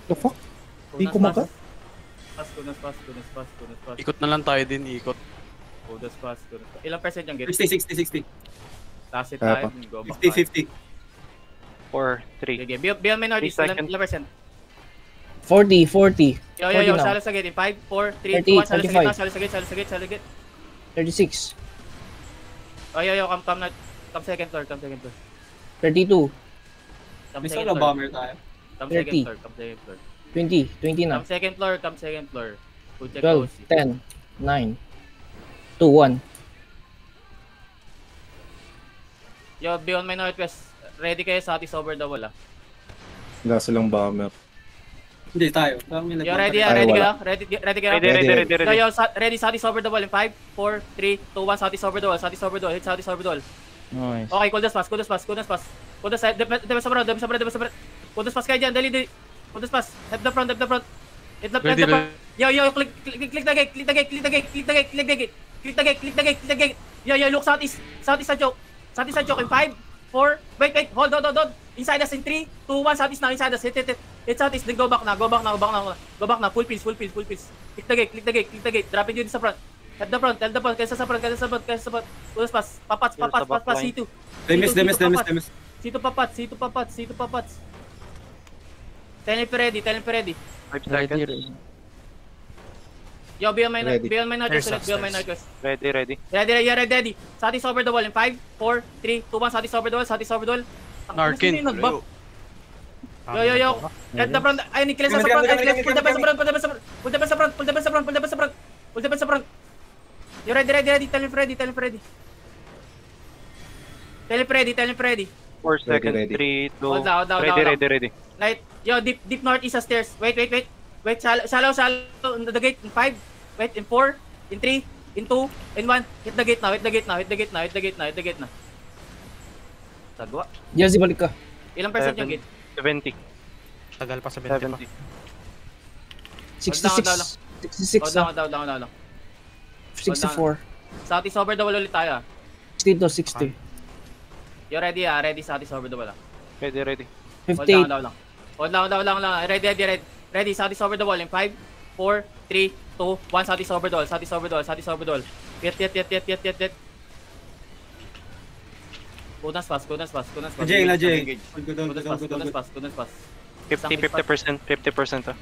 The fuck? Di kumagat? Kunas. Ikot na lang tayo din, ikot. Kunas pass. Ilang percent yung gate? 60. Taas it Kaya tayo. pa. Go back. 50. 4, 3. Okay, beyond minority, 3 seconds. ilang percent? 40. Yo, 40 now. salo sa gate. 5, 4, 3, 30, 2, 1, salo 35. sa gate. 36. Yo, come second floor. 32. Come May second solo floor. bomber tayo. Come 30. second floor. 20. 20 na. Come second floor. Full check 12. OC. 10. 9. 2. 1. Yo, beyond my northwest. Ready kayo sa atis over the wall, ah. Wala silang bomber. Hindi tayo. Yo, ready, Ay, ready wala. kayo? Ready kayo? Ready. Yo, ready sa atis over the wall in 5, 4, 3, 2, 1, sa atis over the wall. Hit sa atis over the wall. Nice. Okay, cool pass. Cool pass, debe sa front. Cool pass kayo dyan, dali. Cool pass. Help the front. Hit the front. Yo, click the gate. Yo, look southeast sa choke. In 5, 4, wait, hold on. Inside us in 3, 2, 1, southeast now, inside us. Hit southeast, then go back na. Full pills. Click the gate. Drop in yun sa front. Help the front, kaysa sa front. Ulas pass, papats, C2. Demis. C2 papats. Tell me ready. 5 seconds. Yo, beyond my Ready. northwest. Ready. Ready. Satis over the wall in 5, 4, 3, 2, 1, satis over the wall. Narkin. Sino yung nag-buff? Yo. At the front. Ay, Nicholas sa front. Pull the best sa front. Yo, ready. Tell him ready. 4 seconds. Ready. 3, 2. Hold down. Ready. Light. Yo, deep northeast sa stairs. Wait. Shallow on the gate in 5. Wait, in 4, in 3, in 2, in 1. Hit the gate na. Sagwa. Jazzy, balik ka. Ilang percent yung gate? 70. Tagal pa sa 20 pa. 70. 66. 66 na. Hold down. 64. Satis over the wall ulit tayo, ah. 62. 60. You ready, ah? Ready, Satis over the wall, ah. Ready. 58. Hold down. Ready, Satis over the wall in 5, 4, 3, 2, 1, Satis over the wall. Hit. Kunas pass. Jay. Kunas pass. 50%. 50%.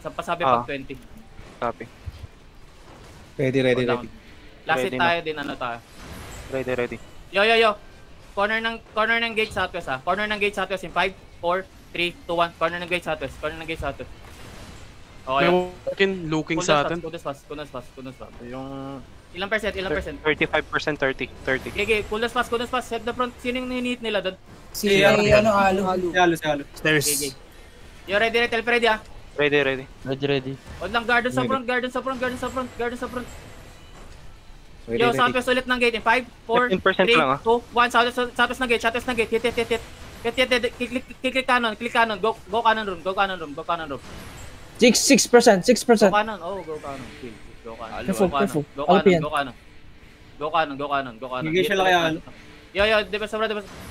Sa pasabi Ah. pag 20. Copy. Ready. Last hit Ready tayo din, ano tayo. Ready. Yo. Corner ng gate southwest, ah. Corner ng gate southwest in 5, 4, 3, 2, 1. Corner ng gate southwest. Okay. May looking sa atin. Kunas pass. Yung Ilang percent? 35%, 30. Okay, kunas pass. Set the front. Sino yung hinihit nila doon? Si Halo. Stairs. Okay. Yo, ready, tell Freddy, ah. Ready. Ready. Huwag lang, garden sa front. Yo, southwest ulit ng gate in 5, 4, 15% 3, lang, ah. 2, 1, southwest ng gate. Hit. Click kanon. Go kanon room. 6%. Go kanon. Oh, go kanon. Go kanon. Careful. Go kanon. Gigay siya lang kaya Halo. Yo, di ba sobra.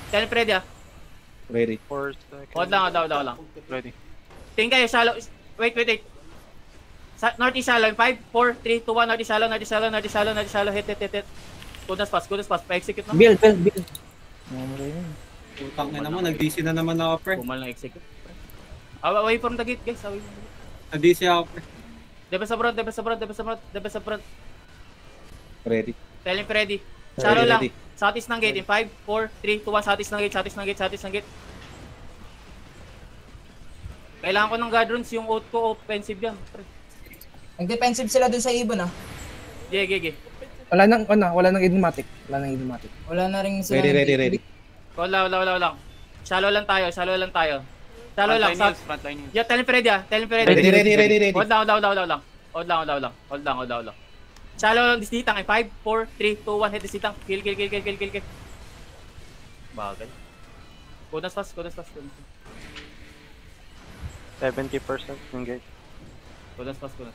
Tell me Freddy, ah. Ready. 4 seconds. Hold lang. Ready. Tingin kayo, shallow. Wait. Northeast shallow in 5, 4, 3, 2, 1. Northeast shallow. Hit. Kunas pass. Pa-execute na. Build. Putang na naman. Nag-DC na naman ako, pre. Pumal ng execute. Away from the gate, guys. Nag-DC ako, pre. Debe sa front. Ready. Tell him Freddy. Shallow lang. Ready. Satis ng gate in 5, 4, 3, 2, 1. Satis ng gate. Kailangan ko ng guard runes. Yung out ko, offensive yan. Nag-defensive sila dun sa ibon, ah. Gigi. Wala nang idiomatic. Wala na rin sila. Ready. Wala lang. Shallow lang tayo. Shallow lang. Frontline news. Yeah, tell him Freddy, ah. Ready. Hold lang. Shallow lang, disitang. 5, 4, 3, 2, 1. Hit disitang. Kill. Bagay. Kunas pass. 70% engage. Kunas pass. Guys,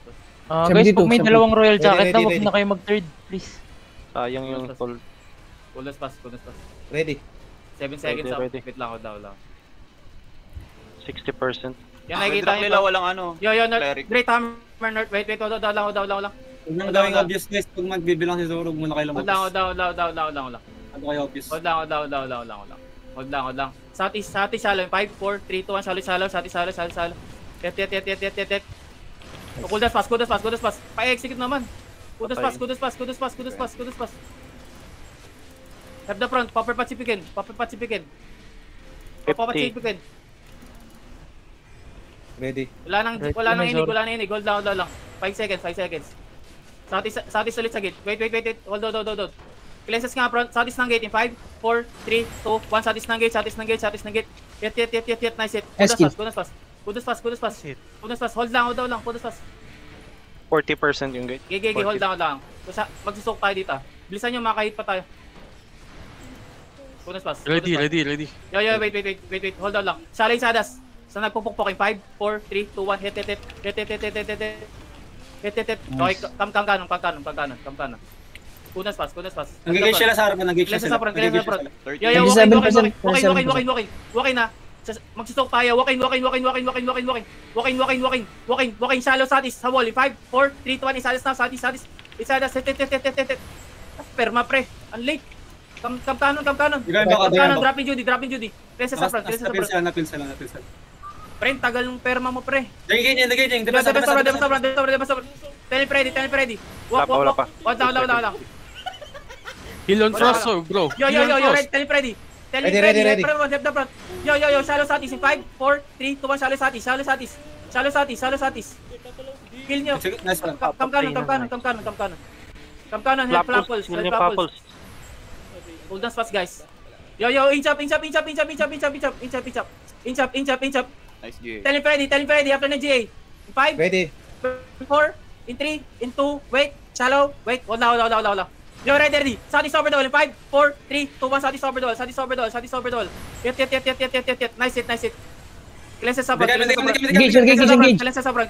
72, pag may 72. dalawang royal jacket na, Ready. wag na kayo mag-third, please. Sayang yung full. Kunas pass. Ready. 7 seconds up. Ready. Wait lang, hold lang. 60%. Yan nakikita Drop nyo. nila walang ano. Yo, north. Cleric. Great hammer, north. Wait, hold lang. Huwag nang gawing obvious guys. Pag magbibilang si Zoro, huwag muna kayo Hold lumabas. lang. Ano kayo obvious? Hold lang. Southeast, shallow. 5, 4, 3, 2, 1, shallow. Shallow. Tet. Cool dash pass. Pa-execute naman. Cool dash pass. Have the front, popper pacificin. Ready. Wala nang inig. Hold down lang. 5 seconds. Southeast ulit sa gate. Wait. Hold. Cleanses nga front. Southeast ng gate in 5, 4, 3, 2, 1. Southeast ng gate. Yet. Nice hit. Good pass. Hold lang. Good pass. 40% yung gate. Gigi, hold lang. Magsusok tayo dito. Bilisan nyo, makahit pa tayo. Good pass. Ready. Yo, wait. Hold on lang. Shalay sadas. Sa nagpupukpok in 5, 4, 3, 2, 1. Hit. Okay, kam kanan. Kunas pass. Nag-gauge sila sa harapan, nag-gauge Cleanses sila. sa front. Nag-gauge sila. Yo, 27%. walking na. Magsusok tayo. Walking. Walking. Shallow southeast. Sa wall. 5, 4, 3, 2, 1. Isadas na. Southeast. Isadas. Hit. Perma pre. Ang late. Kam kanon. Dropping Judy. Cleanses sa front. Napil sila. Pre, tagal ng perma mo pre. Nag-gauge. Debes sobra. Ten ready. Walk. Wala pa. Wala. Heal on frost, bro. Yo, ready. Ready. Front. Yo, shallow southeast in 5, 4, 3, 2, 1, shallow southeast. Kill nyo. Nice one. Kam kanon, help Flapples. Flapples. Hold on fast guys. Yo, inch up. Nice GA. Tell him ready after ng GA. In 5, Ready. 4, in 3, in 2, wait, shallow, wait, wala. Yo, ready. Southeast over the wall in 5, 4, 3, 2, 1, southeast over the wall. Yet. Nice hit. Cleanses sa front. Engage. Cleanses sa front.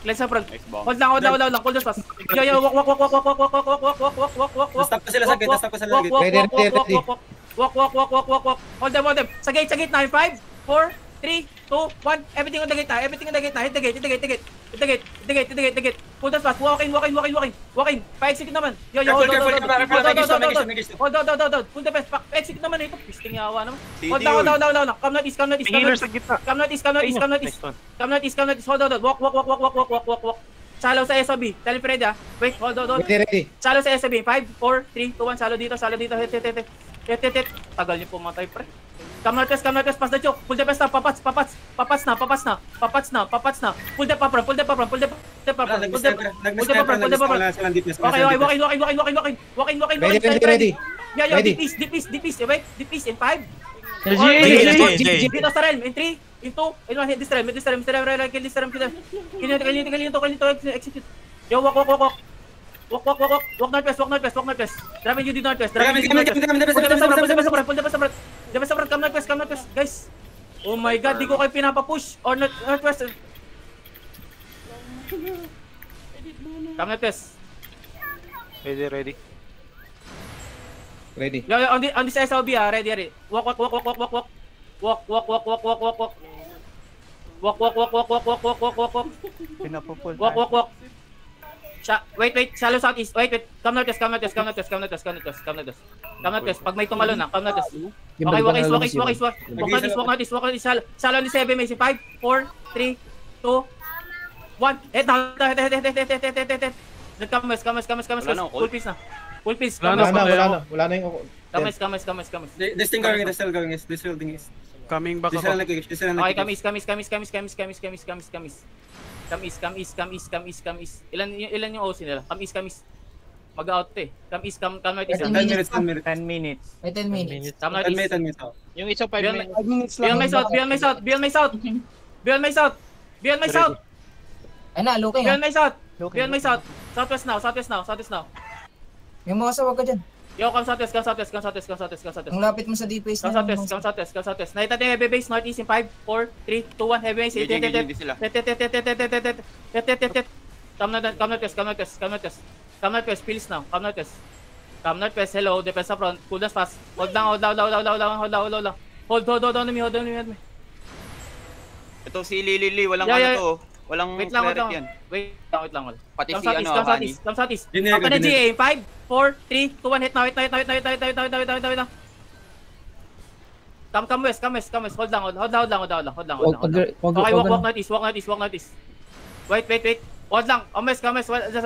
Nice bomb. Hold lang. Hold us fast. Yo, walk. Stop ko sila sa gate. Ready. Walk. Hold them. Sa gate na. 5, 4, 3, 2, 1. Everything on the gate na. Hit the gate. Hold us fast. Walk in. Pa-execute naman. Yo, hold. Hold. Full defense. Pa-execute naman ito. Pisting yawa naman. Hold down. Come not east. Healer sa gitna. Come not east. Hold. Walk. Shallow sa SOB. Tell him Fred Wait, hold. Ready. Shallow sa SOB. 5, 4, 3, 2, 1. Shallow dito. Hit. Tagal niyo pumatay pre. Come northwest, pass the choke. Pull the best na, papats na. Pull the pa front. Okay. Ready. Yo, DPS. Wait, DPS in 5. Dito sa realm, in 3, in 2, in 1, hit this realm, kill this realm. Kill nito, execute. Yo, walk. Walk northwest. Driving you northwest. Pull the best. Come northwest, guys. Oh my god, di ko kayo pinapapush. Or northwest. Come northwest. Ready. Ready. Yo, on this SLB ready. Walk. Pinapupul. Walk. Wait, shallow southeast. Wait. Come northwest. Pag may tumalo na, come northwest. Okay, walk east. Shallow ni 7 may 5, 4, 3, 2, 1. Head down. Come west. Full piece. Wala na yung... Come west. This thing going, this still going, this building is. Coming back This sila ako. nag-gauge, this sila Okay, nag-gauge. come east. Ilan yung OC nila? Come east. Mag-out eh. Come east, come northeast. 10 minutes. 10 minutes. May 10 minutes. Come 10 minutes, northeast. 10 minutes. Yung isa 5 minutes. 5 minutes Beyond my south. Ay na, looking Beyond my south. Southwest now. Yung mga sawag ka dyan. Yo, come southwest. Ang lapit mo sa DPS Come southwest. Nakita natin heavy base northeast in 5, 4, 3, 2, 1. Heavy base. Hindi sila. Come northwest. Please now. Come northwest. Hello. Defense up front. Cool us fast. Hold down. Hold on me. Ito si Lili, walang Yeah, ano yeah. to. Walang Wait lang, wait cleric lang. yan. Wait lang. Pati Come si southeast, ano, come Hani. southeast, come southeast. Dinego, Come na dinego. GA. 5, 4, 3, 2, 1, hit now, hit now. Come west. Hold lang. Okay, walk northeast. Wait. Hold lang. Come west. Sa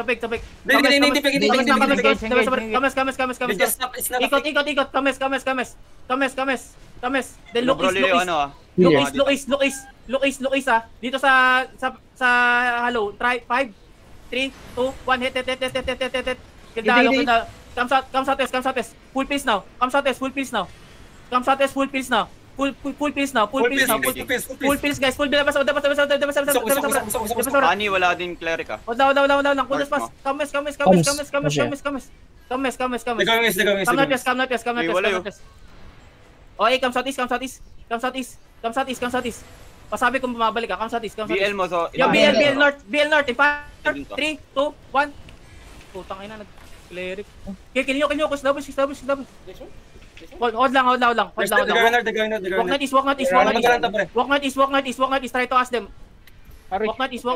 big. Hindi, hindi. Come Just stop, it's not a Ikot. Come. Then look Bro, east, Lili, look east. ano ah. Look east ah. Dito sa hello. Try 5, 3, 2, 1, hit. Ganda. Come southwest. Full pace now. Come southwest, full pace now. Full pace guys. Full labas. Hani, wala din cleric ah. Hold lang. Full pass. Come west. The going is. Come northwest. Okay, come southeast. Pasabi kung bumabalik ka. Come southeast. BL mo, so... Yo, BL North. In 5, 3, 2, 1. Putang ina, nag-cleric. Okay, kill nyo. Establish. Hold lang. The going. Walk northeast. Try to ask them. Walk northeast.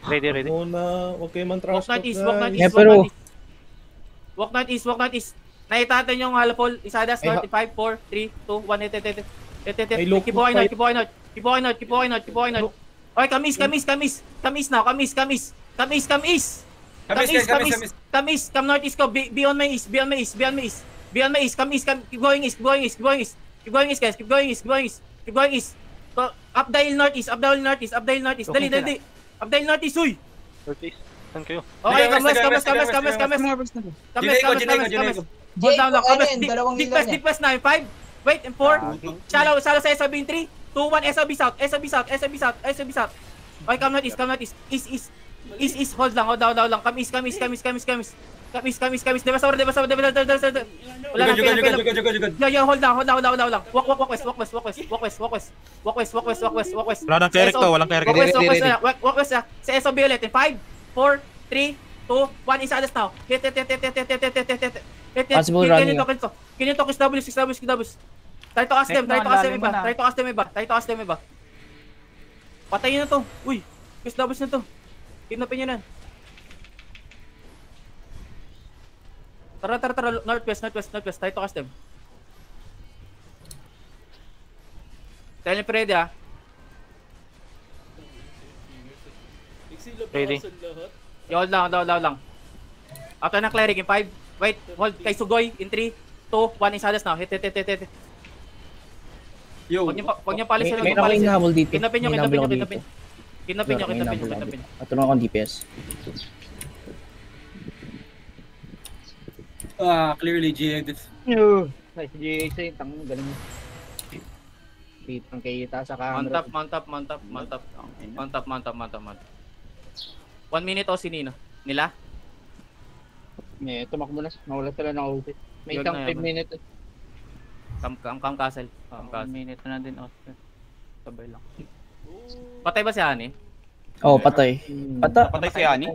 Ready. Muna, huwag kayo man Walk trash northeast. Walk northeast. Nakita natin yung halapol. Isadas, Ay, north. 5, 4, 3, 2, 1, hit. May look. Keep walking north. Okay, kamis now. Kamis. Come northeast ko. Be on my east. Keep going east, guys. Keep going east. Up dial northeast. Dali. Up dial northeast, uy. Northeast. Saan kayo? Okay, kamis. Dinego. Hold down lang. Dalawang Deep ilaw west, niya. deep west na. 5, wait, and 4. Shallow sa SOB in 3, 2, 1, SOB south. Okay, come northeast. East. Hold lang. Come east. Debas. Wala lang. Yo, hold down. Walk west. Wala nang cleric to, walang cleric. Walk west. Sa SOB ulit. In 5, 4, 3, 2, 1. Isadas now. Hit. Possible running. Can you talk establish? Try to ask them iba. Patayin na to. Uy, establish na to. Kidnapin nyo na. Tara. Northwest. Try to ask them. Tell me ready ah. Ready. Yo, hold lang. After na cleric in 5. Wait, hold kay Sugoy in 3, 2, 1 Isadas now. Hit. Yo. Wag niyo palisin. May ako inahabol dito. Kinapin nyo. Patulungan akong DPS. Clearly GA this. Nice GA, tang galing. Pitang kita sa camera. Mantap. 1 minute o si Nino. Nila? Tumakbo na. Nawala sila ng ulti. May Yun isang na 5 yan. minutes. Cam castle. 1 minute na din. Sabay lang. Patay ba si Hani? Oo, patay. Patay si Hani?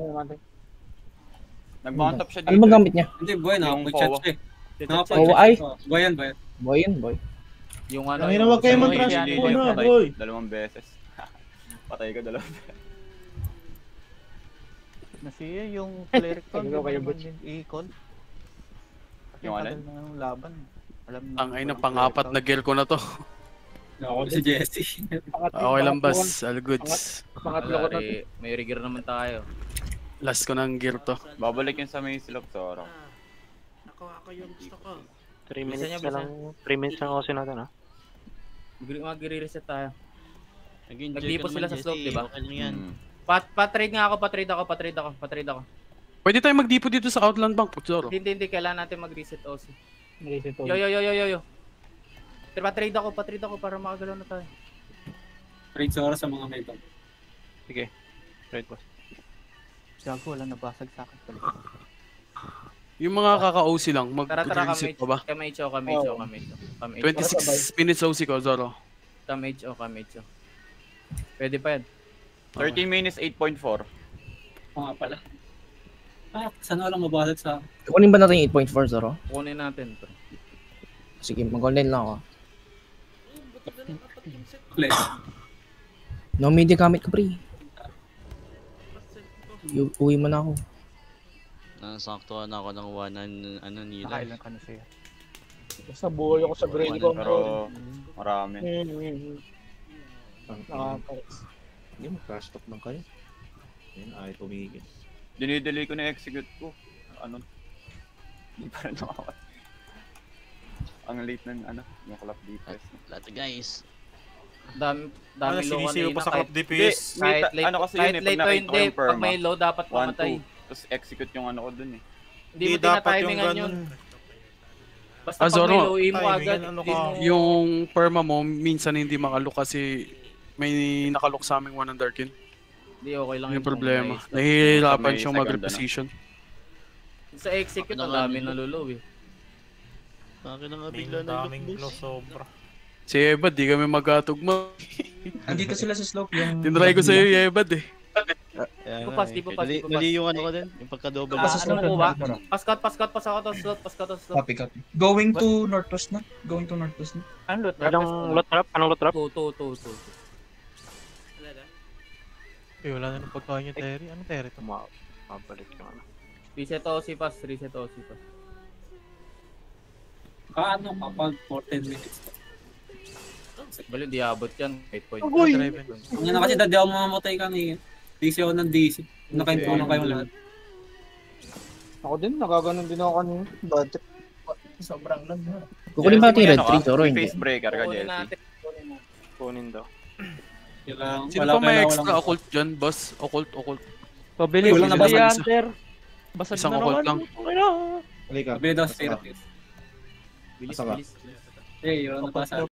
Nag-mount up siya dito. Ano bang gamit niya? Hindi, boy, Yung nakapag-chat Powa. siya. Powa ay? Boyan. Boy yun, boy. Yung ano. Ang ina, huwag kayo man yung- trash yung- muna, Patay. boy. 2 beses. Patay ko 2 beses. Nasiya yung cleric ko, hindi Ikaw mo kayo, naman Butch. din i-con. Yung alin? Tagal na ng laban. Alam na. Ang ay na pang-apat na gear ko na to. Ako si Jesse. Okay lang bas, all goods. Pangatlo ko na. May rigger naman tayo. Last ko ng gear to. Babalik yun sa may slope to. Nakuha ko yung gusto ko. 3 Bisa minutes niya, na lang. 3 minutes lang kasi natin ha. Mag-re-reset tayo. Nag-enjoy Nagdipo ka sila naman, sa slope, Jesse. diba? Okay lang yan. Pa-trade nga ako, pa-trade ako. Pwede tayo mag-depo dito sa Outland Bank, Putsoro. Hindi, kailangan natin mag-reset OC. Reset Yo. Pero pa-trade ako para makagalaw na tayo. Trade sa oras sa mga may bang. Sige. Right boss. Gago, wala nabasag sa akin pala. Yung mga kaka-OC lang, Tara, mag-reset pa ba? kami 26 minutes OC ko, Zoro. Kami Pwede pa yan. 13 minutes, 8.4. Mga pala. Sana walang mabasag sa... Kunin ba natin yung 8.4, Zoro? Kunin natin to. Sige, mag-online lang ako. Play. No media gamit ko, pre. Uwi mo na ako. Nasaktuhan ako ng 1 nila. Nakailan ka na siya. Basta buhay ako sa brain ko. Pero marami. Hindi mo crash talk lang kayo. Ayun, ayaw tumigil. Dinidelay ko na execute ko. Ano? Hindi pa rin nakakot. Ang late ng ano, yung clap DPS. Lahat guys. Dami Ano, low sinisiyo kanina. pa sa Kahit, club DPS. kahit late, ano kasi kahit yun eh, late pag o nakita hindi, ko yung pag perma, may low dapat 1, mamatay. 2. Tapos execute yung ano ko dun eh. Hindi mo dapat yung tinatimingan yun. ganun. Basta pag may Zoro, low mo timing agad. yan, ano hindi ka? mo- Yung perma mo, minsan hindi makalok kasi may nakalok sa aming 1 Darkin. Hindi, okay lang Yung kung problema. may- Nahihirapan May siyang second, mag-reposition. Sa execute, ang dami naluluw eh. Bakit na nga May bigla na daming look glow boss? sobra. Si Ebad, di kami magkatugma. Andito sila sa slope yung... Tinry ko sa'yo, Ebad eh. Di po pass, di po pass, di po pass. Mali yung ano ko din, yung pagka-double. Ano mo ba? Pass cut ako to slot, pass cut to slot. Copy. Going to northwest na. Going to northwest na. Ano loot trap? Anong lot trap? Anong lot trap? 2. Eh, wala na ng pagkain yung Terry. Anong Terry to? Mabalik yung ano. Reset OC pass, reset OC pass. Paano kapag 14 minutes? Balo, di abot yan. 8 point. Ang na kasi dati ako mamamatay kanina. DC ako ng DC. Nakaintunan kayong lahat. Ako din, nagaganon din ako kanina. Budget. Sobrang lag na. Kukunin ba natin yung red Ano 3, Zoro? May Hindi. face breaker ka, Kunin Jesse. natin. Kunin daw. Kailangan, Sino pa may extra occult dyan, boss? Occult. Pabili Uy, walang nabasag isa. Hunter. Basag Isang na occult naman. lang. Okay na. Halika. Sabi daw sa therapist. Bilis, Asa ka? bilis. Eh, yun, nabasa.